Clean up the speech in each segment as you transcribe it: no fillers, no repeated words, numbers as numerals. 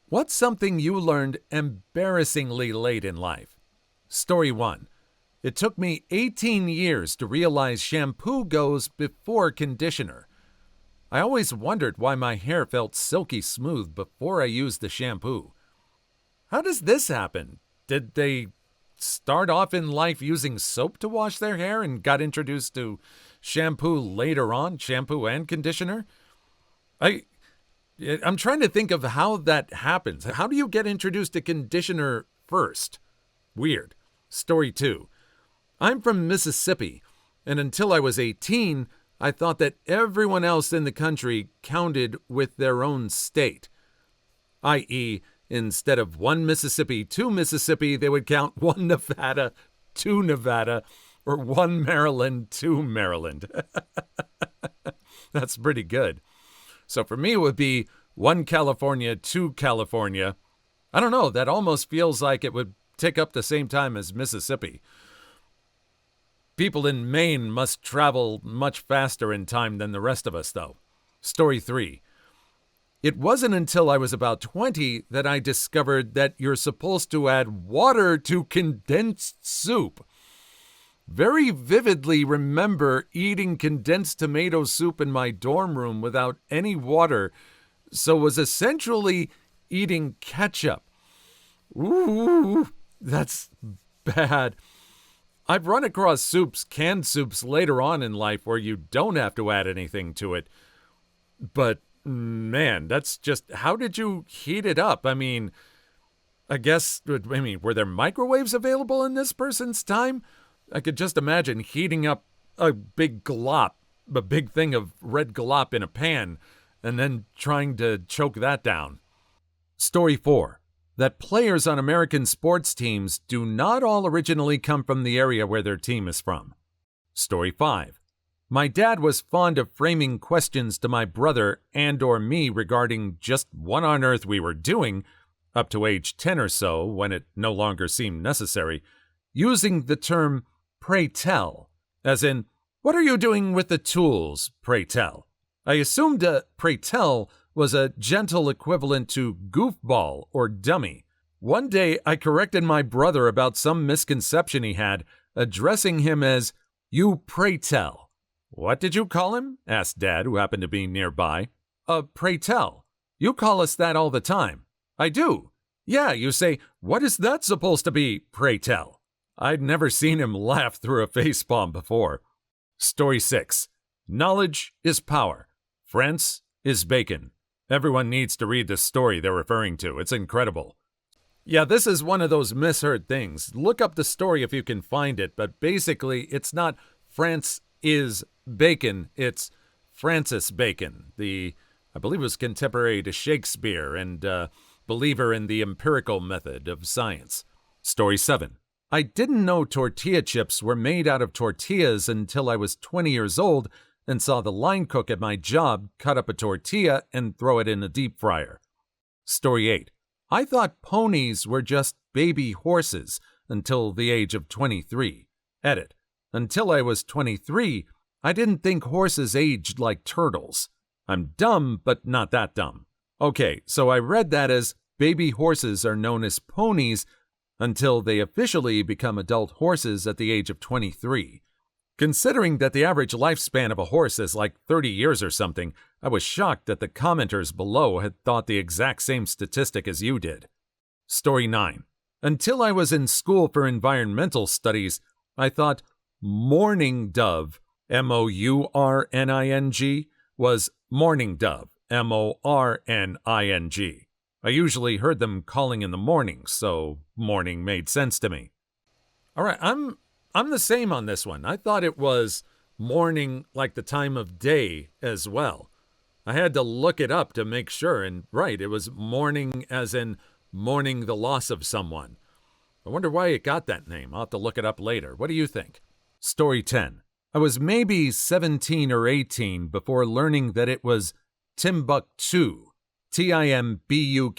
What's something you learned embarrassingly late in life? Story 1. It took me 18 years to realize shampoo goes before conditioner. I always wondered why my hair felt silky smooth before I used the shampoo. How does this happen? Did they start off in life using soap to wash their hair and got introduced to shampoo later on, shampoo and conditioner? I'm trying to think of how that happens. How do you get introduced to conditioner first? Weird. Story 2. I'm from Mississippi, and until I was 18, I thought that everyone else in the country counted with their own state. I.e., instead of one Mississippi to Mississippi, they would count one Nevada to Nevada, or one Maryland to Maryland. That's pretty good. So for me, it would be one California to California. I don't know, that almost feels like it would take up the same time as Mississippi. People in Maine must travel much faster in time than the rest of us, though. Story 3. It wasn't until I was about 20 that I discovered that you're supposed to add water to condensed soup. Very vividly remember eating condensed tomato soup in my dorm room without any water, so was essentially eating ketchup. Ooh, that's bad. I've run across canned soups later on in life where you don't have to add anything to it. But man, that's just, how did you heat it up? I mean, were there microwaves available in this person's time? I could just imagine heating up a big thing of red glop in a pan, and then trying to choke that down. Story 4. That players on American sports teams do not all originally come from the area where their team is from. Story 5. My dad was fond of framing questions to my brother and or me regarding just what on earth we were doing, up to age 10 or so, when it no longer seemed necessary, using the term pray tell, as in, what are you doing with the tools, pray tell? I assumed a pray tell was a gentle equivalent to goofball or dummy. One day I corrected my brother about some misconception he had, addressing him as, you pray tell. What did you call him? Asked Dad, who happened to be nearby. Pray tell. You call us that all the time. I do. Yeah, you say, what is that supposed to be, pray tell? I'd never seen him laugh through a facepalm before. Story 6. Knowledge is power. France is bacon. Everyone needs to read the story they're referring to. It's incredible. Yeah, this is one of those misheard things. Look up the story if you can find it, but basically it's not France is bacon, it's Francis Bacon, I believe it was contemporary to Shakespeare and believer in the empirical method of science. Story 7. I didn't know tortilla chips were made out of tortillas until I was 20 years old and saw the line cook at my job cut up a tortilla and throw it in a deep fryer. Story 8. I thought ponies were just baby horses until the age of 23. Edit. Until I was 23, I didn't think horses aged like turtles. I'm dumb, but not that dumb. Okay, so I read that as baby horses are known as ponies until they officially become adult horses at the age of 23. Considering that the average lifespan of a horse is like 30 years or something, I was shocked that the commenters below had thought the exact same statistic as you did. Story 9. Until I was in school for environmental studies, I thought mourning dove, M-O-U-R-N-I-N-G, was morning dove, M-O-R-N-I-N-G. I usually heard them calling in the morning, so morning made sense to me. All right, I'm the same on this one. I thought it was morning like the time of day as well. I had to look it up to make sure, and right, it was mourning as in mourning the loss of someone. I wonder why it got that name. I'll have to look it up later. What do you think? Story 10. I was maybe 17 or 18 before learning that it was Timbuktu, Timbuktu,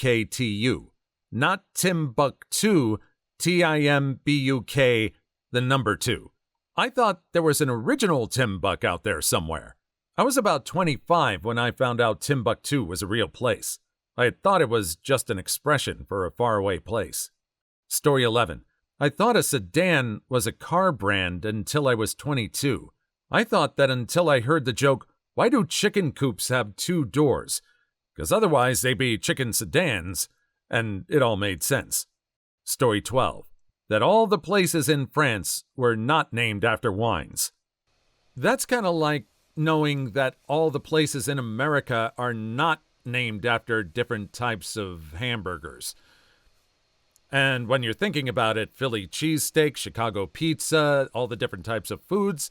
not Timbuktu, Timbuk, the number 2. I thought there was an original Timbuk out there somewhere. I was about 25 when I found out Timbuktu was a real place. I had thought it was just an expression for a faraway place. Story 11. I thought a sedan was a car brand until I was 22. I thought that until I heard the joke, "Why do chicken coops have 2 doors? Because otherwise they'd be chicken sedans," and it all made sense. Story 12. That all the places in France were not named after wines. That's kind of like knowing that all the places in America are not named after different types of hamburgers. And when you're thinking about it, Philly cheesesteak, Chicago pizza, all the different types of foods,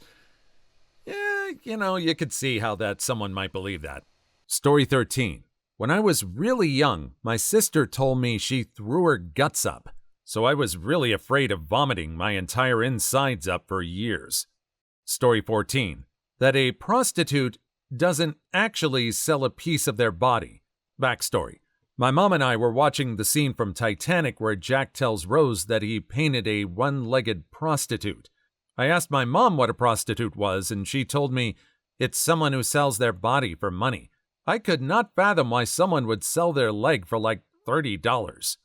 you could see how that someone might believe that. Story 13. When I was really young, my sister told me she threw her guts up, so I was really afraid of vomiting my entire insides up for years. Story 14. That a prostitute doesn't actually sell a piece of their body. Backstory. My mom and I were watching the scene from Titanic where Jack tells Rose that he painted a one-legged prostitute. I asked my mom what a prostitute was, and she told me it's someone who sells their body for money. I could not fathom why someone would sell their leg for like $30.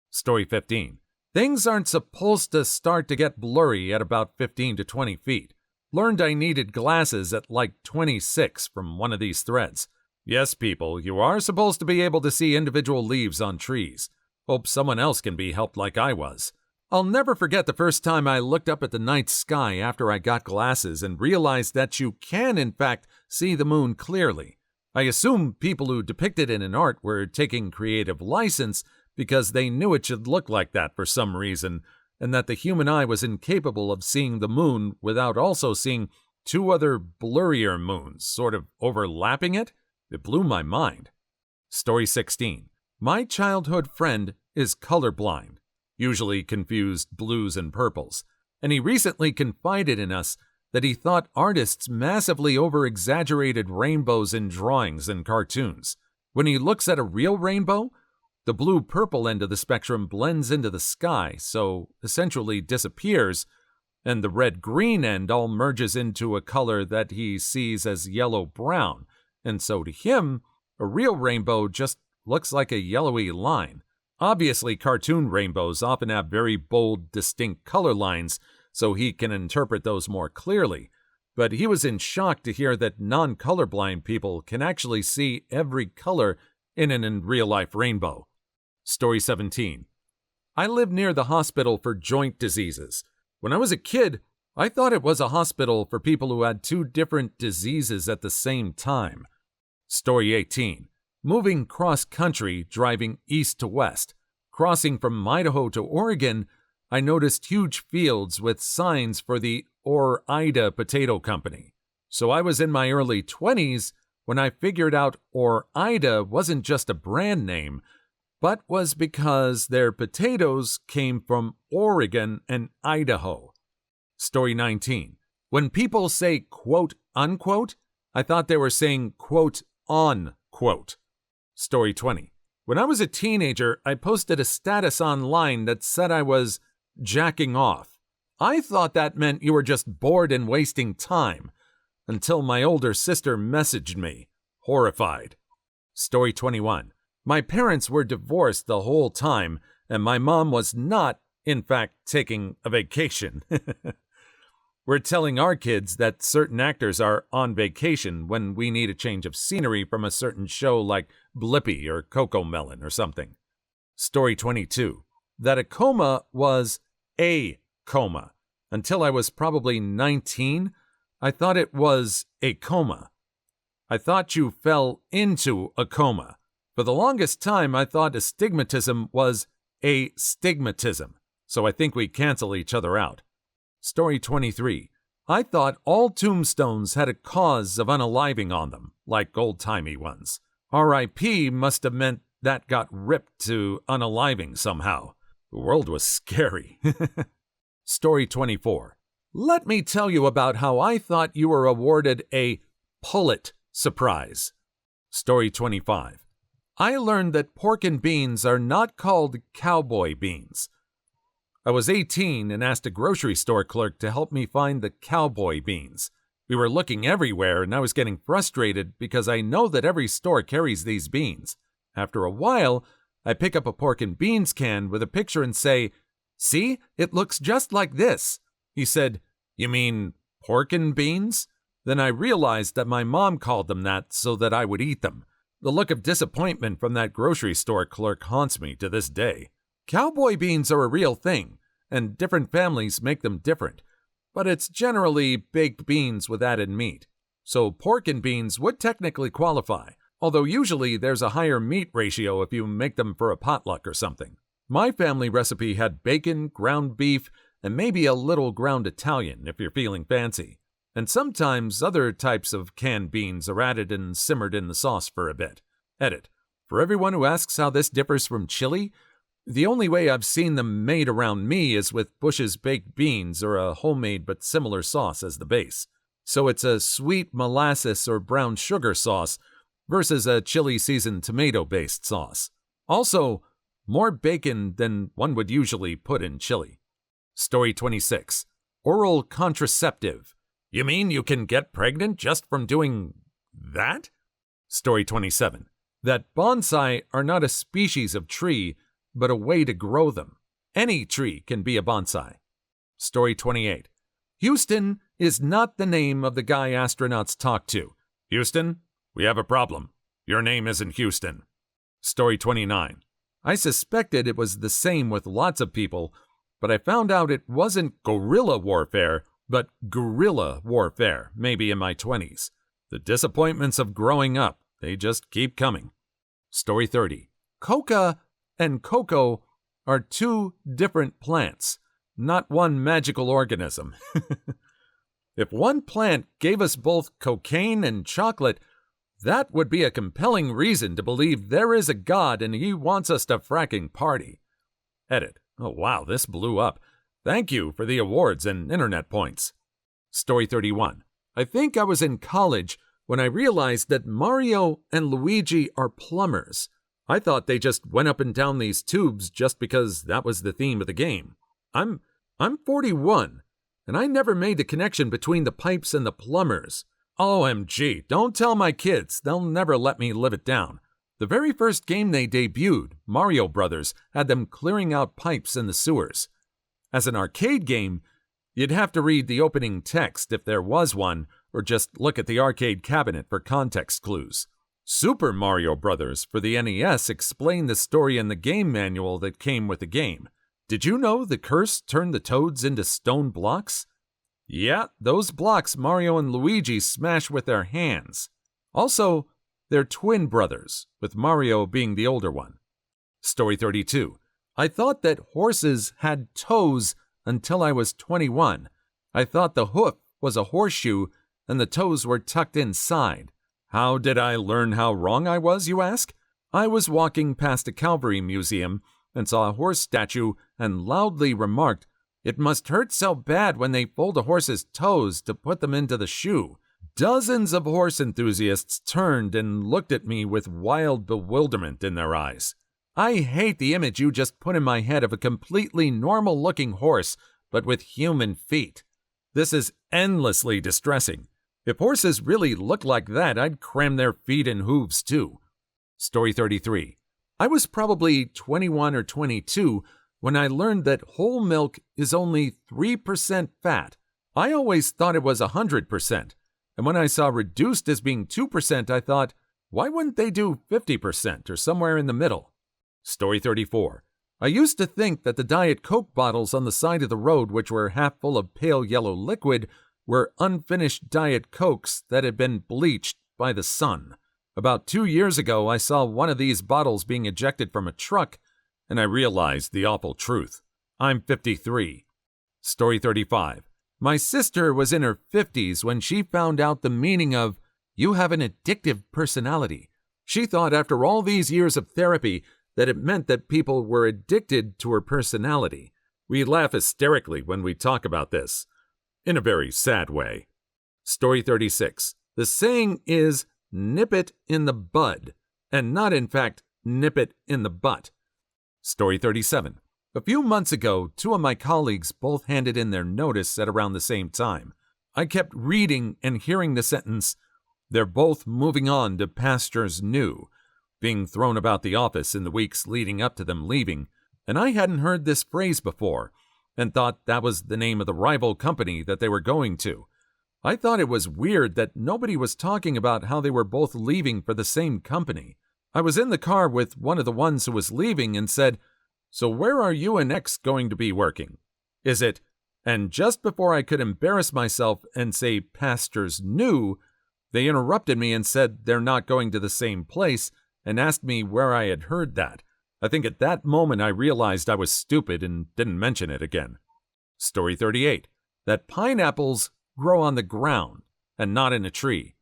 Story 15. Things aren't supposed to start to get blurry at about 15 to 20 feet. Learned I needed glasses at like 26 from one of these threads. Yes, people, you are supposed to be able to see individual leaves on trees. Hope someone else can be helped like I was. I'll never forget the first time I looked up at the night sky after I got glasses and realized that you can, in fact, see the moon clearly. I assume people who depicted it in art were taking creative license because they knew it should look like that for some reason, and that the human eye was incapable of seeing the moon without also seeing 2 other blurrier moons sort of overlapping it. It blew my mind. Story 16. My childhood friend is colorblind, usually confused blues and purples, and he recently confided in us that he thought artists massively over-exaggerated rainbows in drawings and cartoons. When he looks at a real rainbow, the blue-purple end of the spectrum blends into the sky, so essentially disappears, and the red-green end all merges into a color that he sees as yellow-brown, and so to him, a real rainbow just looks like a yellowy line. Obviously, cartoon rainbows often have very bold, distinct color lines, so he can interpret those more clearly, but he was in shock to hear that non-colorblind people can actually see every color in an real-life rainbow. Story 17. I live near the hospital for joint diseases. When I was a kid, I thought it was a hospital for people who had 2 different diseases at the same time. Story 18. Moving cross-country, driving east to west. Crossing from Idaho to Oregon, I noticed huge fields with signs for the Ore-Ida Potato Company. So I was in my early 20s when I figured out Ore-Ida wasn't just a brand name, but was because their potatoes came from Oregon and Idaho. Story 19. When people say quote unquote, I thought they were saying quote on quote. Story 20. When I was a teenager, I posted a status online that said I was jacking off. I thought that meant you were just bored and wasting time, until my older sister messaged me, horrified. Story 21. My parents were divorced the whole time, and my mom was not, in fact, taking a vacation. We're telling our kids that certain actors are on vacation when we need a change of scenery from a certain show like Blippi or Cocomelon or something. Story 22. That a coma was a coma. Until I was probably 19, I thought it was a coma. I thought you fell into a coma. For the longest time, I thought astigmatism was a stigmatism, so I think we cancel each other out. Story 23. I thought all tombstones had a cause of unaliving on them, like old-timey ones. R.I.P. must have meant that got ripped to unaliving somehow. The world was scary. Story 24. Let me tell you about how I thought you were awarded a Pulitzer Prize. Story 25. I learned that pork and beans are not called cowboy beans. I was 18 and asked a grocery store clerk to help me find the cowboy beans. We were looking everywhere and I was getting frustrated because I know that every store carries these beans. After a while, I pick up a pork and beans can with a picture and say, "See, it looks just like this." He said, "You mean pork and beans?" Then I realized that my mom called them that so that I would eat them. The look of disappointment from that grocery store clerk haunts me to this day. Cowboy beans are a real thing, and different families make them different, but it's generally baked beans with added meat. So pork and beans would technically qualify, although usually there's a higher meat ratio if you make them for a potluck or something. My family recipe had bacon, ground beef, and maybe a little ground Italian if you're feeling fancy. And sometimes other types of canned beans are added and simmered in the sauce for a bit. Edit. For everyone who asks how this differs from chili, the only way I've seen them made around me is with Bush's baked beans or a homemade but similar sauce as the base. So it's a sweet molasses or brown sugar sauce versus a chili-seasoned tomato-based sauce. Also, more bacon than one would usually put in chili. Story 26. Oral contraceptive. You mean you can get pregnant just from doing that? Story 27. That bonsai are not a species of tree, but a way to grow them. Any tree can be a bonsai. Story 28. Houston is not the name of the guy astronauts talk to. Houston, we have a problem. Your name isn't Houston. Story 29. I suspected it was the same with lots of people, but I found out it wasn't guerrilla warfare, but guerrilla warfare, maybe in my 20s. The disappointments of growing up, they just keep coming. Story 30. Coca and cocoa are two different plants, not one magical organism. If one plant gave us both cocaine and chocolate, that would be a compelling reason to believe there is a God and he wants us to fracking party. Edit. Oh wow, this blew up. Thank you for the awards and internet points. Story 31. I think I was in college when I realized that Mario and Luigi are plumbers. I thought they just went up and down these tubes just because that was the theme of the game. I'm 41, and I never made the connection between the pipes and the plumbers. OMG, don't tell my kids, they'll never let me live it down. The very first game they debuted, Mario Brothers, had them clearing out pipes in the sewers. As an arcade game, you'd have to read the opening text if there was one, or just look at the arcade cabinet for context clues. Super Mario Brothers for the NES explained the story in the game manual that came with the game. Did you know the curse turned the Toads into stone blocks? Yeah, those blocks Mario and Luigi smash with their hands. Also, they're twin brothers, with Mario being the older one. Story 32. I thought that horses had toes until I was 21. I thought the hoof was a horseshoe and the toes were tucked inside. How did I learn how wrong I was, you ask? I was walking past a Calvary museum and saw a horse statue and loudly remarked, "It must hurt so bad when they fold a horse's toes to put them into the shoe." Dozens of horse enthusiasts turned and looked at me with wild bewilderment in their eyes. I hate the image you just put in my head of a completely normal-looking horse, but with human feet. This is endlessly distressing. If horses really looked like that, I'd cram their feet and hooves too. Story 33. I was probably 21 or 22 when I learned that whole milk is only 3% fat. I always thought it was 100%. And when I saw reduced as being 2%, I thought, why wouldn't they do 50% or somewhere in the middle? Story 34. I used to think that the Diet Coke bottles on the side of the road, which were half full of pale yellow liquid, were unfinished Diet Cokes that had been bleached by the sun. About 2 years ago, I saw one of these bottles being ejected from a truck, and I realized the awful truth. I'm 53. Story 35. My sister was in her 50s when she found out the meaning of, "You have an addictive personality." She thought after all these years of therapy that it meant that people were addicted to her personality. We laugh hysterically when we talk about this, in a very sad way. Story 36. The saying is, nip it in the bud, and not in fact, nip it in the butt. Story 37. A few months ago, 2 of my colleagues both handed in their notice at around the same time. I kept reading and hearing the sentence, "They're both moving on to pastures new." being thrown about the office in the weeks leading up to them leaving, and I hadn't heard this phrase before and thought that was the name of the rival company that they were going to. I thought it was weird that nobody was talking about how they were both leaving for the same company. I was in the car with one of the ones who was leaving and said, "So where are you and X going to be working? Is it?" And just before I could embarrass myself and say pastors knew, they interrupted me and said they're not going to the same place and asked me where I had heard that. I think at that moment I realized I was stupid and didn't mention it again. Story 38. That pineapples grow on the ground and not in a tree.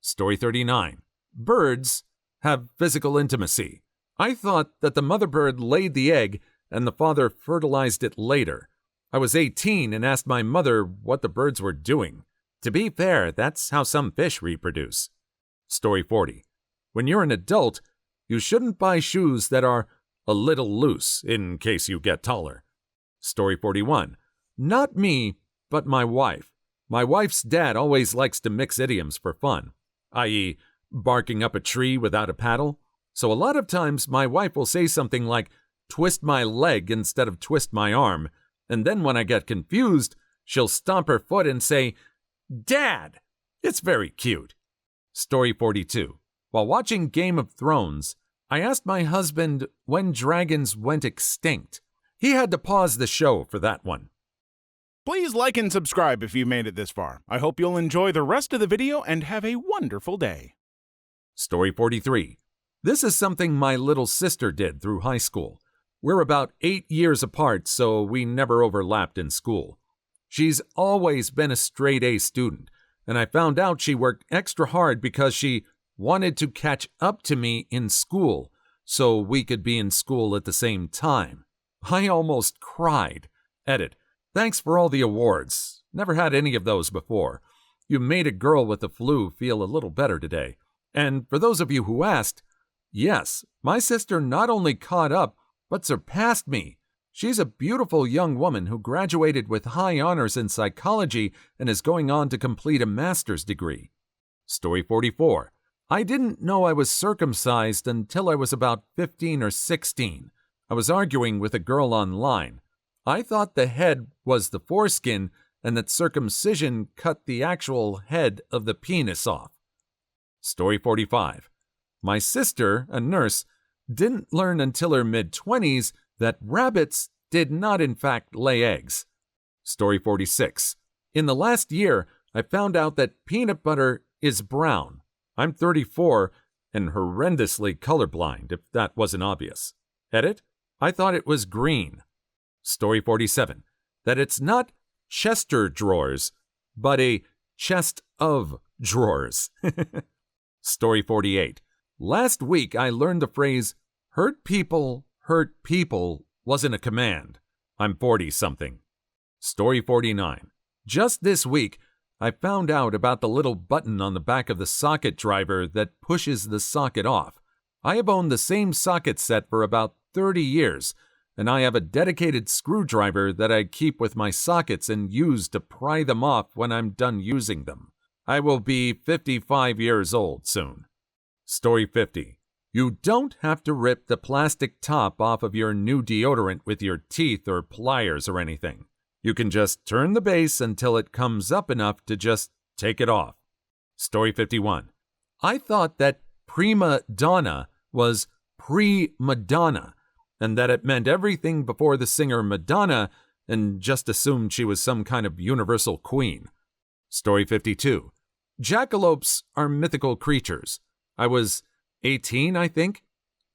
Story 39. Birds have physical intimacy. I thought that the mother bird laid the egg and the father fertilized it later. I was 18 and asked my mother what the birds were doing. To be fair, that's how some fish reproduce. Story 40. When you're an adult, you shouldn't buy shoes that are a little loose in case you get taller. Story 41. Not me, but my wife. My wife's dad always likes to mix idioms for fun, i.e., barking up a tree without a paddle. So a lot of times my wife will say something like, "twist my leg" instead of "twist my arm," and then when I get confused, she'll stomp her foot and say, "Dad!" It's very cute. Story 42. While watching Game of Thrones, I asked my husband when dragons went extinct. He had to pause the show for that one. Please like and subscribe if you made it this far. I hope you'll enjoy the rest of the video and have a wonderful day. Story 43. This is something my little sister did through high school. We're about 8 years apart, so we never overlapped in school. She's always been a straight A student, and I found out she worked extra hard because she wanted to catch up to me in school so we could be in school at the same time. I almost cried. Edit. Thanks for all the awards. Never had any of those before. You made a girl with the flu feel a little better today. And for those of you who asked, yes, my sister not only caught up, but surpassed me. She's a beautiful young woman who graduated with high honors in psychology and is going on to complete a master's degree. Story 44. I didn't know I was circumcised until I was about 15 or 16. I was arguing with a girl online. I thought the head was the foreskin and that circumcision cut the actual head of the penis off. Story 45. My sister, a nurse, didn't learn until her mid-20s that rabbits did not in fact lay eggs. Story 46. In the last year, I found out that peanut butter is brown. I'm 34 and horrendously colorblind, if that wasn't obvious. Edit. I thought it was green. Story 47. That it's not Chester drawers, but a chest of drawers. Story 48. Last week I learned the phrase, hurt people wasn't a command. I'm 40-something. Story 49. Just this week, I found out about the little button on the back of the socket driver that pushes the socket off. I have owned the same socket set for about 30 years, and I have a dedicated screwdriver that I keep with my sockets and use to pry them off when I'm done using them. I will be 55 years old soon. Story 50. You don't have to rip the plastic top off of your new deodorant with your teeth or pliers or anything. You can just turn the base until it comes up enough to just take it off. Story 51. I thought that prima donna was pre-Madonna, and that it meant everything before the singer Madonna, and just assumed she was some kind of universal queen. Story 52. Jackalopes are mythical creatures. I was 18, I think.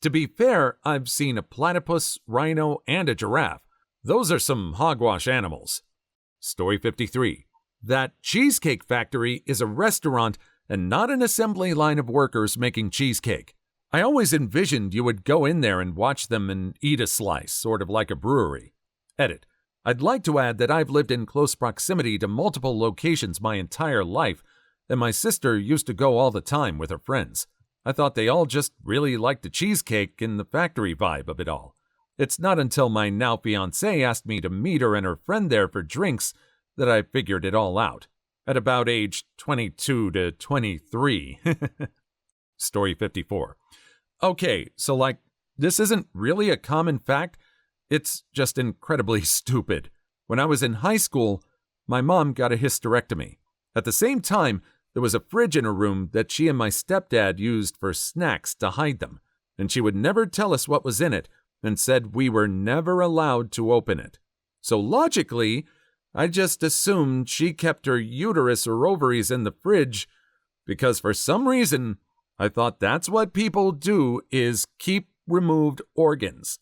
To be fair, I've seen a platypus, rhino, and a giraffe. Those are some hogwash animals. Story 53. That Cheesecake Factory is a restaurant and not an assembly line of workers making cheesecake. I always envisioned you would go in there and watch them and eat a slice, sort of like a brewery. Edit. I'd like to add that I've lived in close proximity to multiple locations my entire life, and my sister used to go all the time with her friends. I thought they all just really liked the cheesecake and the factory vibe of it all. It's not until my now fiancée asked me to meet her and her friend there for drinks that I figured it all out, at about age 22 to 23. Story 54. Okay, so this isn't really a common fact. It's just incredibly stupid. When I was in high school, my mom got a hysterectomy. At the same time, there was a fridge in her room that she and my stepdad used for snacks to hide them, and she would never tell us what was in it and said we were never allowed to open it. So logically, I just assumed she kept her uterus or ovaries in the fridge because for some reason, I thought that's what people do is keep removed organs.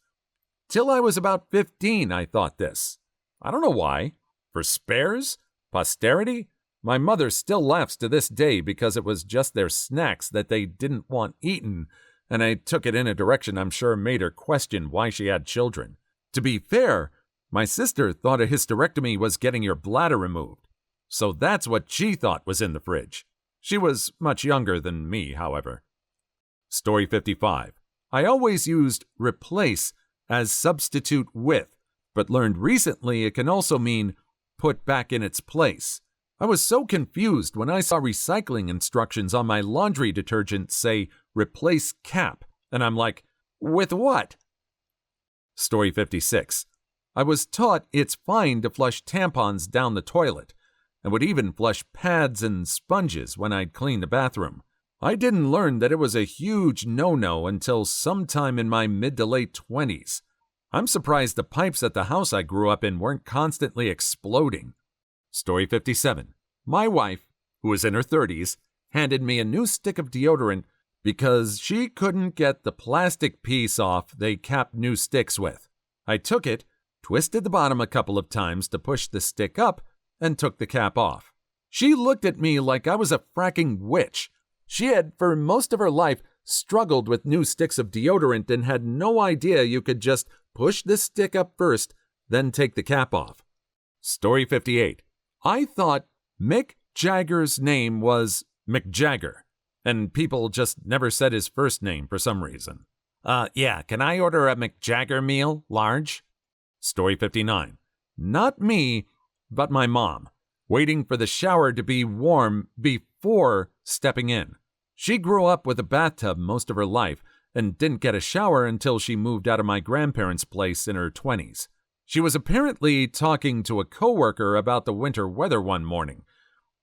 Till I was about 15, I thought this. I don't know why. For spares? Posterity? My mother still laughs to this day because it was just their snacks that they didn't want eaten, and I took it in a direction I'm sure made her question why she had children. To be fair, my sister thought a hysterectomy was getting your bladder removed, so that's what she thought was in the fridge. She was much younger than me, however. Story 55. I always used replace as substitute with, but learned recently it can also mean put back in its place. I was so confused when I saw recycling instructions on my laundry detergent say replace cap, and I'm like, with what? Story 56. I was taught it's fine to flush tampons down the toilet, and would even flush pads and sponges when I'd clean the bathroom. I didn't learn that it was a huge no-no until sometime in my mid to late 20s. I'm surprised the pipes at the house I grew up in weren't constantly exploding. Story 57. My wife, who was in her 30s, handed me a new stick of deodorant because she couldn't get the plastic piece off they capped new sticks with. I took it, twisted the bottom a couple of times to push the stick up, and took the cap off. She looked at me like I was a fracking witch. She had, for most of her life, struggled with new sticks of deodorant and had no idea you could just push the stick up first, then take the cap off. Story 58. I thought Mick Jagger's name was Mick Jagger, and people just never said his first name for some reason. Yeah, can I order a Mick Jagger meal, large? Story 59. Not me, but my mom, waiting for the shower to be warm before stepping in. She grew up with a bathtub most of her life and didn't get a shower until she moved out of my grandparents' place in her 20s. She was apparently talking to a coworker about the winter weather one morning.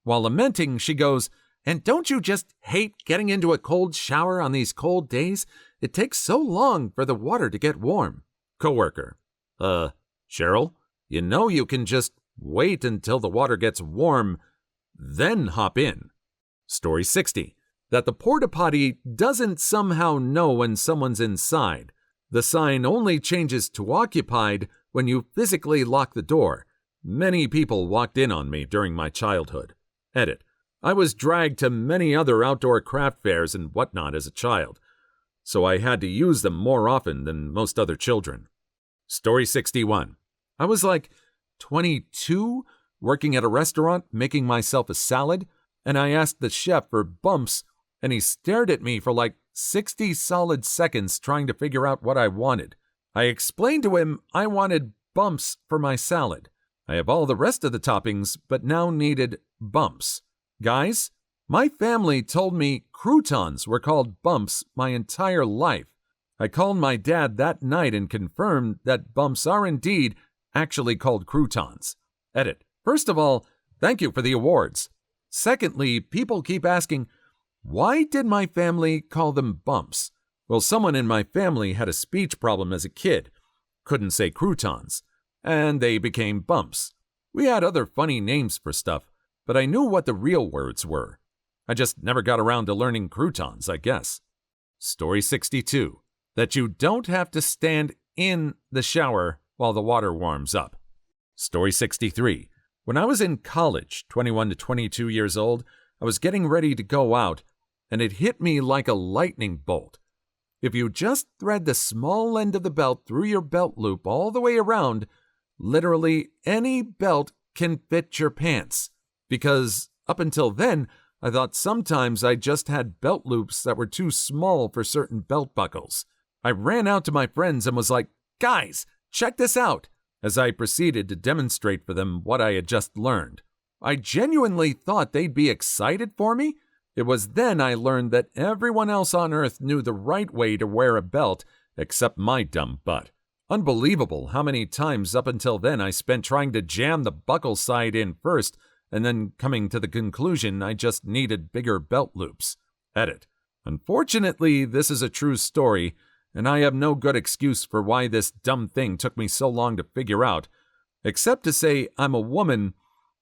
While lamenting, she goes, "And don't you just hate getting into a cold shower on these cold days? It takes so long for the water to get warm." Coworker, Cheryl, you know you can just wait until the water gets warm, then hop in. Story 60. That the porta potty doesn't somehow know when someone's inside. The sign only changes to occupied when you physically lock the door. Many people walked in on me during my childhood. Edit. I was dragged to many other outdoor craft fairs and whatnot as a child, so I had to use them more often than most other children. Story 61. I was like 22, working at a restaurant, making myself a salad, and I asked the chef for bumps, and he stared at me for like 60 solid seconds trying to figure out what I wanted. I explained to him I wanted bumps for my salad. I have all the rest of the toppings, but now needed bumps. Guys, my family told me croutons were called bumps my entire life. I called my dad that night and confirmed that bumps are indeed actually called croutons. Edit. First of all, thank you for the awards. Secondly, people keep asking, why did my family call them bumps? Well, someone in my family had a speech problem as a kid, couldn't say croutons, and they became bumps. We had other funny names for stuff, but I knew what the real words were. I just never got around to learning croutons, I guess. Story 62. That you don't have to stand in the shower while the water warms up. Story 63. When I was in college, 21 to 22 years old, I was getting ready to go out, and it hit me like a lightning bolt. If you just thread the small end of the belt through your belt loop all the way around, literally any belt can fit your pants. Because up until then, I thought sometimes I just had belt loops that were too small for certain belt buckles. I ran out to my friends and was like, "Guys, check this out," as I proceeded to demonstrate for them what I had just learned. I genuinely thought they'd be excited for me, It was then I learned that everyone else on Earth knew the right way to wear a belt except my dumb butt. Unbelievable how many times up until then I spent trying to jam the buckle side in first and then coming to the conclusion I just needed bigger belt loops. Edit. Unfortunately, this is a true story, and I have no good excuse for why this dumb thing took me so long to figure out, except to say I'm a woman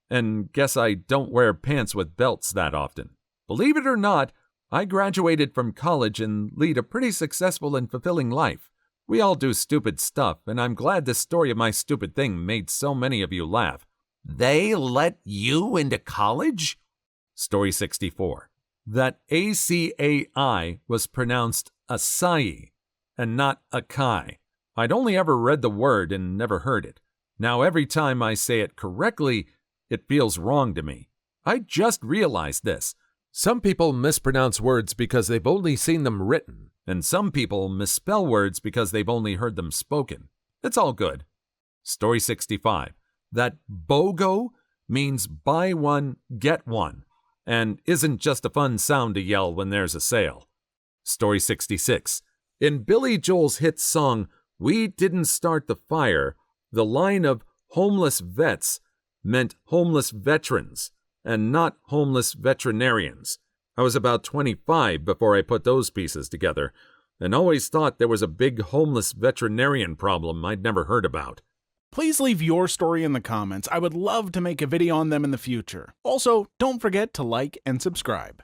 and guess I don't wear pants with belts that often. Believe it or not, I graduated from college and lead a pretty successful and fulfilling life. We all do stupid stuff, and I'm glad this story of my stupid thing made so many of you laugh. They let you into college? Story 64. That ACAI was pronounced acai and not acai. I'd only ever read the word and never heard it. Now every time I say it correctly, it feels wrong to me. I just realized this. Some people mispronounce words because they've only seen them written, and some people misspell words because they've only heard them spoken. It's all good. Story 65. That BOGO means buy one, get one, and isn't just a fun sound to yell when there's a sale. Story 66. In Billy Joel's hit song, We Didn't Start the Fire, the line of homeless vets meant homeless veterans and not homeless veterinarians. I was about 25 before I put those pieces together, and always thought there was a big homeless veterinarian problem I'd never heard about. Please leave your story in the comments. I would love to make a video on them in the future. Also, don't forget to like and subscribe.